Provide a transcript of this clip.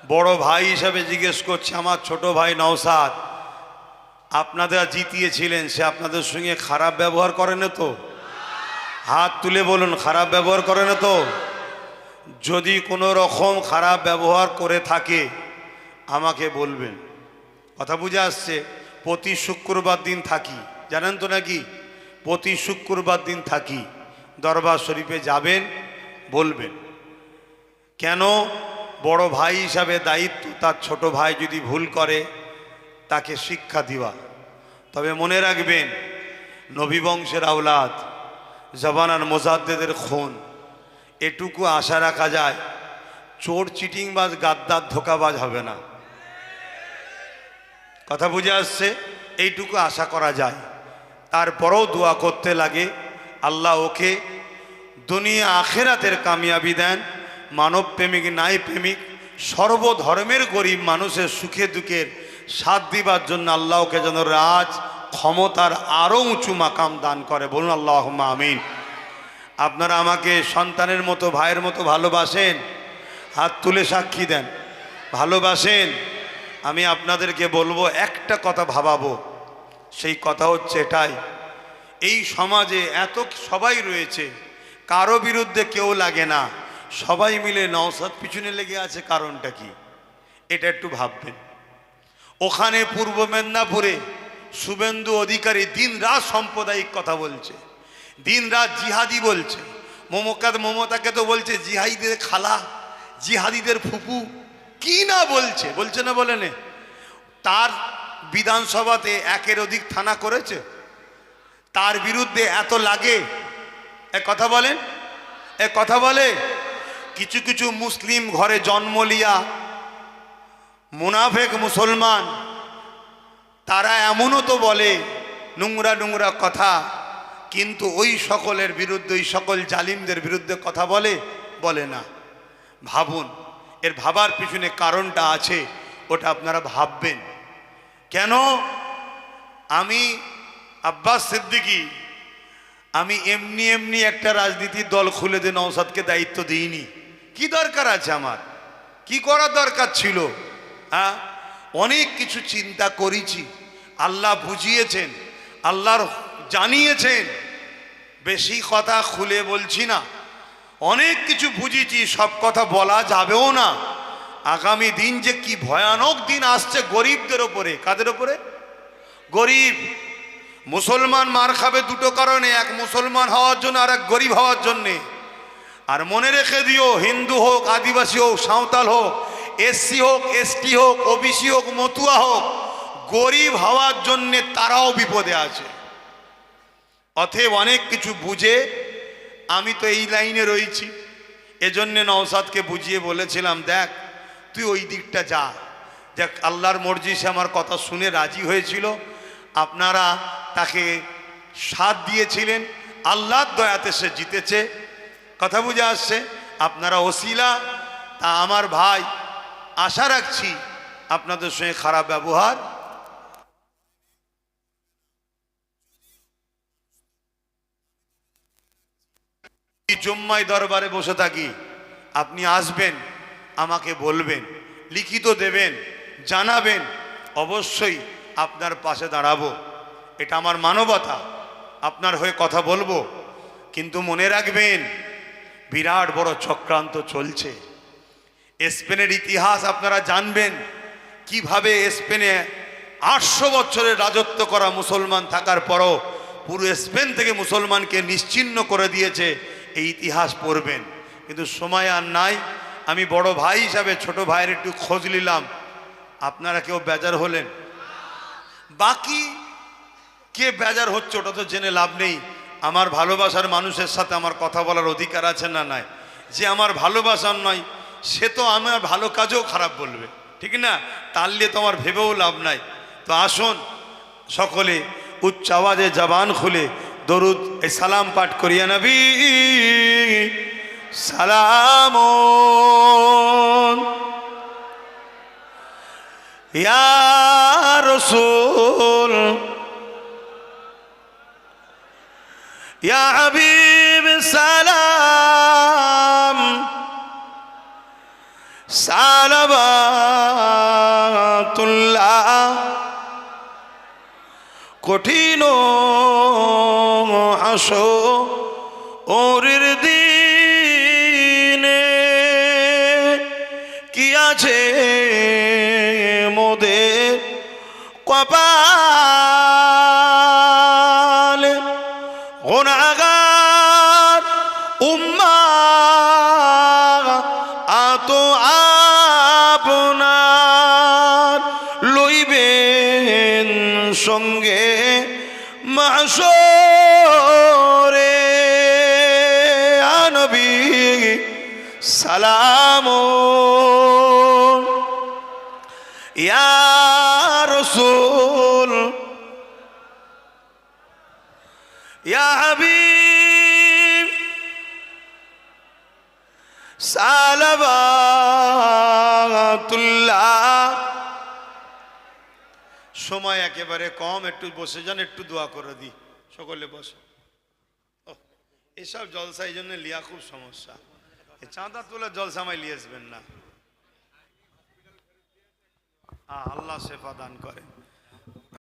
বড় ভাই হিসাবে জিজ্ঞেস করছি, আমার ছোট ভাই নওশাদ আপনাদের জিতিয়েছিলেন, সে আপনাদের সঙ্গে খারাপ ব্যবহার করে না তো? হাত তুলে বলুন, খারাপ ব্যবহার করে না তো? যদি কোনো রকম খারাপ ব্যবহার করে থাকে আমাকে বলবেন। কথা বুঝে আসছে? প্রতি শুক্রবার দিন থাকি, জানেন তো নাকি? প্রতি শুক্রবার দিন থাকি, দরবার শরীফে যাবেন, বলবেন। কেন? বড় ভাই হিসাবে দায়িত্ব, তার ছোট ভাই যদি ভুল করে তাকে শিক্ষা দেওয়া। তবে মনে রাখবেন, নবী বংশের আওলাদ, জবানার মোজাদ্দেদের খুন, এটুকু আশা রাখা যায় চোর চিটিংবাজ গাদ্দার ধোকাবাজ হবে না। কথা বুঝে আসছে? এইটুকু আশা করা যায়। তারপরেও দোয়া করতে লাগে, আল্লাহ ওকে দুনিয়া আখেরাতের কামিয়াবি দেন। মানব প্রেমিক নাই প্রেমিক সর্বধর্মের গরিব মানুষের সুখে দুঃখের সাথ দিবার জন্য আল্লাহ ওকে যেন রাজ ক্ষমতার আরও উঁচু মাকাম দান করে। বলুন আল্লাহুম্মা আমিন। আপনারা আমাকে সন্তানের মতো, ভাইয়ের মতো ভালোবাসেন? হাত তুলে সাক্ষী দেন। ভালোবাসেন? আমি আপনাদেরকে বলবো, একটা কথা ভাবাবো। সেই কথা হচ্ছে এটাই, এই সমাজে এত সবাই রয়েছে, কারো বিরুদ্ধে কেউ লাগে না, সবাই মিলে নওশাদ পিছনে লেগে আছে। কারণটা কি? এটা একটু ভাববেন। ওখানে পূর্ব মেদিনীপুরে শুভেন্দু অধিকারী দিন রাত সাম্প্রদায়িক কথা বলছে, দিন রাত জিহাদি বলছে। মমতাকে তো বলছে জিহাদিদের খালা, জিহাদিদের ফুপু, কি না বলছে, বলছে না বলে নে? তার বিধানসভাতে একের অধিক থানা করেছে, তার বিরুদ্ধে এত লাগে। এ কথা বলেন, এ কথা বলে। কিছু কিছু মুসলিম ঘরে জন্ম লিয়া মুনাফেক মুসলমান, তারা এমনও তো বলে নোংরা নোংরা কথা, কিন্তু ওই সকলের বিরুদ্ধে, ওই সকল জালিমদের বিরুদ্ধে কথা বলে? বলে না। ভাবুন, এর ভাবার পিছনে কারণটা আছে, ওটা আপনারা ভাববেন। কেন? আমি আব্বাস সিদ্দিকী, আমি এমনি এমনি একটা রাজনীতির দল খুলে দিয়ে নওশাদকে দায়িত্ব দিইনি। কি দরকার আছে আমার? কি করার দরকার ছিল? হ্যাঁ, অনেক কিছু চিন্তা করেছি, আল্লাহ বুঝিয়েছেন, আল্লাহর জানিয়েছেন। বেশি কথা খুলে বলছি না, অনেক কিছু বুঝেছি, সব কথা বলা যাবেও না। আগামী দিন যে কি ভয়ানক দিন আসছে গরিবদের ওপরে। কাদের ওপরে? গরিব। মুসলমান মার খাবে দুটো কারণে, এক মুসলমান হওয়ার জন্য আর এক গরিব হওয়ার জন্যে। আর মনে রেখে দিও, হিন্দু হোক, আদিবাসী হোক, সাঁওতাল হোক, এসসি হোক, এসটি হোক, ওবিসি হোক, মতুয়া হোক, গরিব হওয়ার জন্যে তারাও বিপদে আছে। অতএব অনেক কিছু বুঝে আমি তো এই লাইনে রয়েছি। এজন্যে নওশাদকে বুঝিয়ে বলেছিলাম, দেখ তুই ওই দিকটা যা। দেখ, আল্লাহর মর্জি, সে আমার কথা শুনে রাজি হয়েছিল। আপনারা তাকে সাথ দিয়েছিলেন, আল্লাহর দয়াতে সে জিতেছে। কথা বুঝে আসছে? আপনারা ওসিলা। তা আমার ভাই, আশা রাখছি আপনাদের সঙ্গে খারাপ ব্যবহার জুম্মায় দরবারে বসে থাকি, আপনি আসবেন, আমাকে বলবেন, লিখিত দেবেন, জানাবেন, অবশ্যই আপনার পাশে দাঁড়াবো। এটা আমার মানবতা, আপনার হয়ে কথা বলবো। কিন্তু মনে রাখবেন, বিরাট বড় চক্রান্ত চলছে। স্পেনের ইতিহাস আপনারা জানবেন, কিভাবে স্পেনে 800 বছরের রাজত্ব করা মুসলমান থাকার পরও পুরো স্পেন থেকে মুসলমানকে নিশ্চিহ্ন করে দিয়েছে। এই ইতিহাস পড়বেন। কিন্তু সময় আর নাই। আমি বড় ভাই হিসাবে ছোট ভাইয়ের একটু খোঁজ নিলাম। আপনারা কেউ বেজার হলেন? বাকি কে বেজার হচ্ছে ওটা তো জেনে লাভ নেই। আমার ভালোবাসার মানুষের সাথে আমার কথা বলার অধিকার আছে না নাই? যে আমার ভালোবাসার নয়, সে তো আমার ভালো কাজেও খারাপ বলবে, ঠিক না? তার নিয়ে তো আমার ভেবেও লাভ নাই। তো আসুন সকলে উচ্চ আওয়াজে জবান খুলে দরুদ এই সালাম পাঠ করিয়া নবী সালাম ইয়া রাসূল ইয়া হাবিব সালাম সালাম কঠিন হাসরের দিনে কি আছে মোদের কপালে গুনাহগার উম্মাহ আত আপনার লইবেন সঙ্গে মাহশরে নবী সালাম ইয়া রাসূল ইয়া হাবিব সালাওয়াতুল্লাহ। সময় একেবারে কম, একটু বসে যান, একটু দোয়া করে দিই। সকলে বসো। এসব জলসা এই জন্য লিয়া খুব সমস্যা। চাঁদা তোলা জলসা আমায় লিয়ে আসবেন না। আল্লাহ শেফা দান করে।